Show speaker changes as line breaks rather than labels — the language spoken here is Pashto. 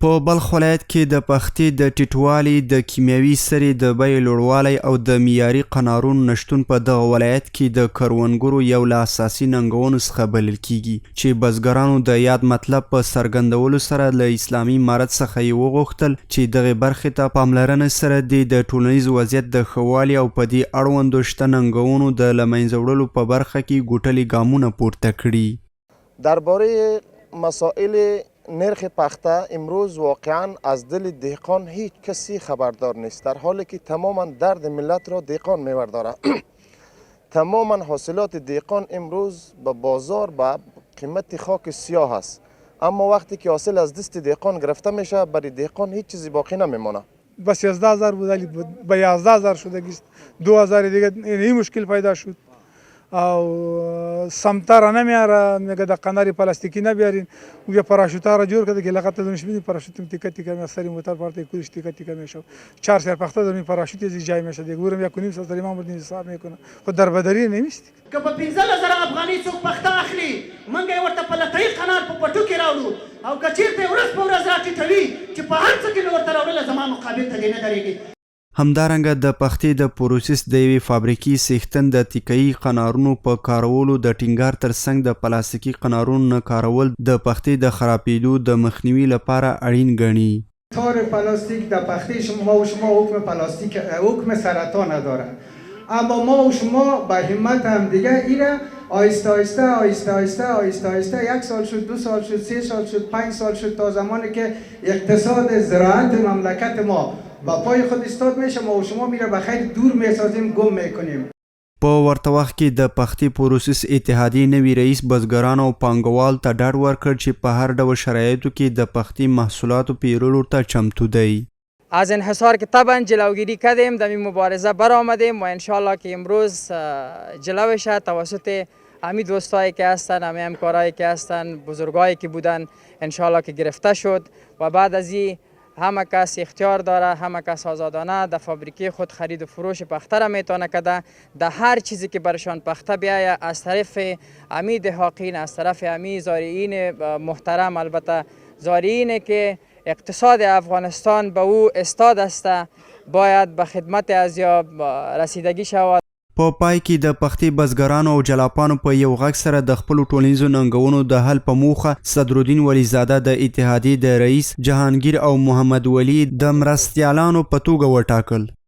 په بلخ ولایت کې د پختې د ټیټوالي د کیمیاوي سرې د بیې لوړوالی او د معیاري قنارونو نشتون په دغه ولایت کې د کروندګرو یو له اساسي ننګونو څخه بلل کیږي چې بزګرانو د یاد مطلب په څرګندولو سره له اسلامي امارت څخه یې وغوښتل چې دغې برخې ته پاملرنه سره د ټولنیز وضعیت د ښه والي او په دې اړوندو شته ننګونو د له منځه وړلو په برخه کې ګوټلي ګامونه پورته کړي.
درباره مسائل نرخ پخته امروز واقعا از دل دهقان هیچ کسی خبردار نیست، در حالی که تماما درد ملت را دهقان میورداره. تماما حاصلات دهقان امروز به بازار به قیمت خاک سیاه است، اما وقتی که حاصل از دست دهقان گرفته میشه برای دهقان هیچ چیزی باقی نمیمونه.
بس 11000 بود ولی به 11000 شده گیست، 2000 دیگه این مشکل پیدا شد. او سمتر نمیاره میگه د قناری پلاستیکی نبیارین و یا پاراشوتا را جور کرده که لغت دونش بینی پاراشوتم تیکه تیکه می سری موتور پارت کورش تیکه تیکه میشه 4 سر پخته دمی پاراشوت از جای میشه دیگه ورم یک کنیم سال ما بودیم حساب میکنه خود در بدری نمیست
که په 15000 افغاني څوک پخته اخلي منګه ورته په لټۍ قنار په پټو کې راوړو او کچیرته ورځ په ورځ راټیټوي چې په هر څه کې ورته راوړل زما مقابل ته نه درېږي.
همدارنګه د پختې د پروسس د یوې فابریکې څښتن د تیکه‌یي قنارونو په کارولو د ټینګار ترڅنګ د پلاستیکي قنارونو نه کارول د پختې د خرابېدو د مخنیوي لپاره اړین ګڼي.
تار پلاستیک در پختې ما و شما حکم پلاستیک حکم سرطان نداره، اما ما و شما با همت هم دیگه ایره آهسته آهسته آهسته آهسته آهسته آهسته 1 سال شد 2 سال شد 3 سال شد 5 سال شد تا زمانی که اقتصاد زراعت مملکت ما با پای خود استاد میشه ما و شما میره به خیر دور میسازیم گم میکنیم.
په ورته وخت کې د پختې پروسس اتحادیې نوي رئیس بزګرانو او پانګوال ته ډاډ ورکړ چې په هر ډول شرایطو کې د پختې محصولاتو پیرلو ته چمتو دی.
از انحصار که طبعا جلوگیری کردیم در این مبارزه برآمدیم و انشالله که امروز جلوش توسط امی دوستایی که هستن امی همکارایی که هستن بزرگایی که بودن انشالله که گرفته شد و بعد از این همه کس اختیار داره، همه کس آزادانه در فابریکه خود خرید و فروش پخته را میتونه کده. در هر چیزی که برشان پخته بیایه از طرف امی دهاقین، از طرف امی زارعین محترم، البته زارعینی که اقتصاد افغانستان به او استاد است باید به خدمت از یا رسیدگی شود.
په پای کې د پختې بزګرانو او جلاپانو په یو غږ سره د خپلو ټولنیزو ننګونو د حل په موخه صدرالدین ولیزاده د اتحادیې د رئیس جهانگیر او محمد ولی د مرستیالانو په توګه وټاکل.